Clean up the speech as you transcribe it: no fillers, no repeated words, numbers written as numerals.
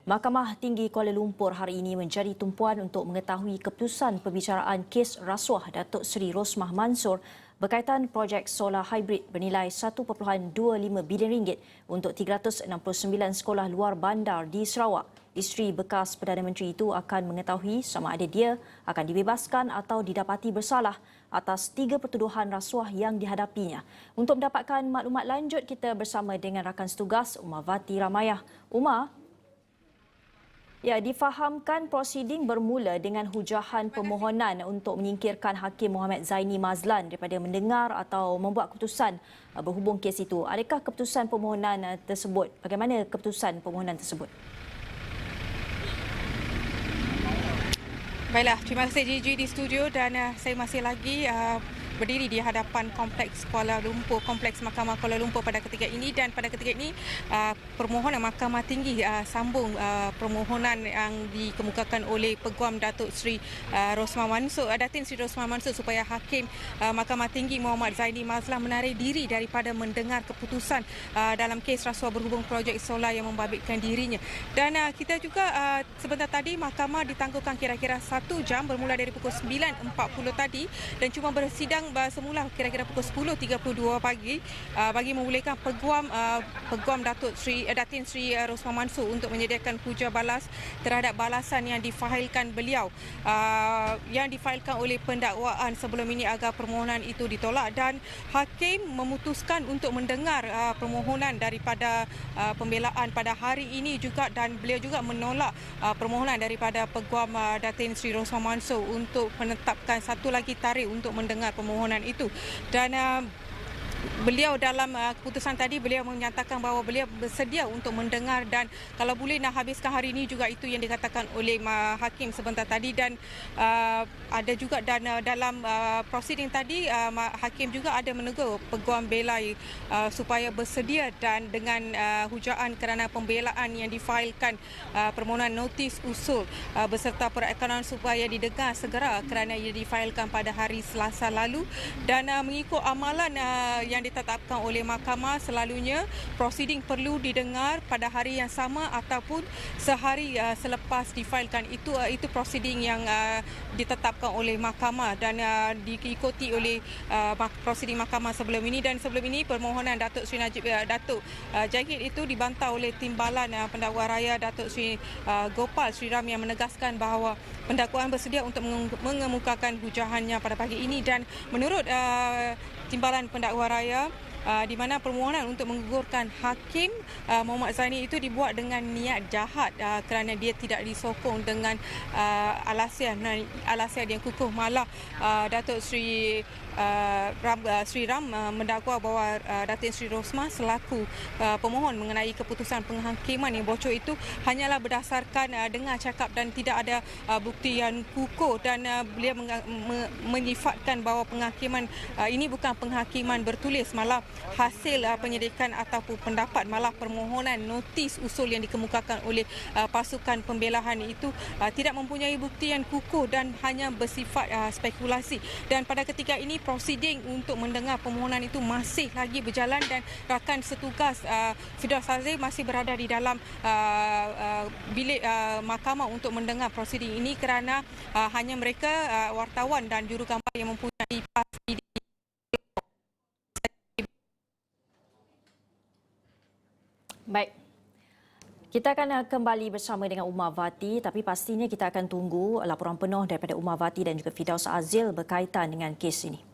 Mahkamah Tinggi Kuala Lumpur hari ini menjadi tumpuan untuk mengetahui keputusan pembicaraan kes rasuah Datuk Seri Rosmah Mansor berkaitan projek solar hybrid bernilai 1.25 bilion ringgit untuk 369 sekolah luar bandar di Sarawak. Isteri bekas Perdana Menteri itu akan mengetahui sama ada dia akan dibebaskan atau didapati bersalah atas 3 pertuduhan rasuah yang dihadapinya. Untuk mendapatkan maklumat lanjut, kita bersama dengan rakan setugas Umar Vati Ramayah. Umar, ya, difahamkan prosiding bermula dengan hujahan permohonan untuk menyingkirkan Hakim Mohamed Zaini Mazlan daripada mendengar atau membuat keputusan berhubung kes itu. Adakah keputusan permohonan tersebut? Bagaimana keputusan permohonan tersebut? Baiklah, terima kasih Gigi di studio dan saya masih lagi berdiri di hadapan Kompleks Kuala Lumpur, Kompleks Mahkamah Kuala Lumpur pada ketika ini, dan pada ketika ini permohonan Mahkamah Tinggi sambung permohonan yang dikemukakan oleh Peguam Datuk Seri Rosmah Mansor, Datin Seri Rosmah Mansor, supaya Hakim Mahkamah Tinggi Muhammad Zaini Mazlan menarik diri daripada mendengar keputusan dalam kes rasuah berhubung projek solar yang membabitkan dirinya. Dan kita juga sebentar tadi mahkamah ditangguhkan kira-kira 1 jam bermula dari pukul 9.40 tadi dan cuma bersidang semula kira-kira pukul 10.32 pagi bagi membolehkan Peguam Datin Seri Rosmah Mansor untuk menyediakan puja balas terhadap balasan yang difailkan beliau yang difailkan oleh pendakwaan sebelum ini agar permohonan itu ditolak, dan Hakim memutuskan untuk mendengar permohonan daripada pembelaan pada hari ini juga, dan beliau juga menolak permohonan daripada Peguam Datin Seri Rosmah Mansor untuk menetapkan satu lagi tarikh untuk mendengar permohonan itu. Dan beliau dalam keputusan tadi beliau menyatakan bahawa beliau bersedia untuk mendengar dan kalau boleh nak habiskan hari ini juga, itu yang dikatakan oleh Hakim sebentar tadi. Dan ada juga dalam prosiding tadi Hakim juga ada menegur Peguam belai supaya bersedia dan dengan hujaan kerana pembelaan yang difailkan permohonan notis usul beserta perakanan supaya didengar segera kerana ia difailkan pada hari Selasa lalu. Dan mengikut amalan yang ditetapkan oleh mahkamah, selalunya prosiding perlu didengar pada hari yang sama ataupun sehari selepas difailkan. Itu prosiding yang ditetapkan oleh mahkamah dan diikuti oleh prosiding mahkamah sebelum ini. Dan sebelum ini permohonan Datuk Seri Datuk Jahid itu dibantah oleh Timbalan Pendakwa Raya Datuk Seri Gopal Sri Ram yang menegaskan bahawa pendakwaan bersedia untuk mengemukakan hujahannya pada pagi ini. Dan menurut Timbalan Pendakwa Raya, di mana permohonan untuk menggugurkan Hakim Muhammad Zaini itu dibuat dengan niat jahat kerana dia tidak disokong dengan alasan yang kukuh. Malah Datuk Seri Ram mendakwa bahawa Datin Seri Rosmah selaku pemohon mengenai keputusan penghakiman yang bocor itu hanyalah berdasarkan dengar cakap dan tidak ada bukti yang kukuh. Dan beliau menyifatkan bahawa penghakiman ini bukan penghakiman bertulis, malah hasil penyidikan ataupun pendapat, malah permohonan notis usul yang dikemukakan oleh pasukan pembelahan itu tidak mempunyai bukti yang kukuh dan hanya bersifat spekulasi. Dan pada ketika ini prosiding untuk mendengar permohonan itu masih lagi berjalan dan rakan setugas Firdaus Azim masih berada di dalam bilik mahkamah untuk mendengar prosiding ini kerana hanya mereka wartawan dan jurugambar yang mempunyai pasti. Baik. Kita akan kembali bersama dengan Umar Vati, tapi pastinya kita akan tunggu laporan penuh daripada Umar Vati dan juga Firdaus Azil berkaitan dengan kes ini.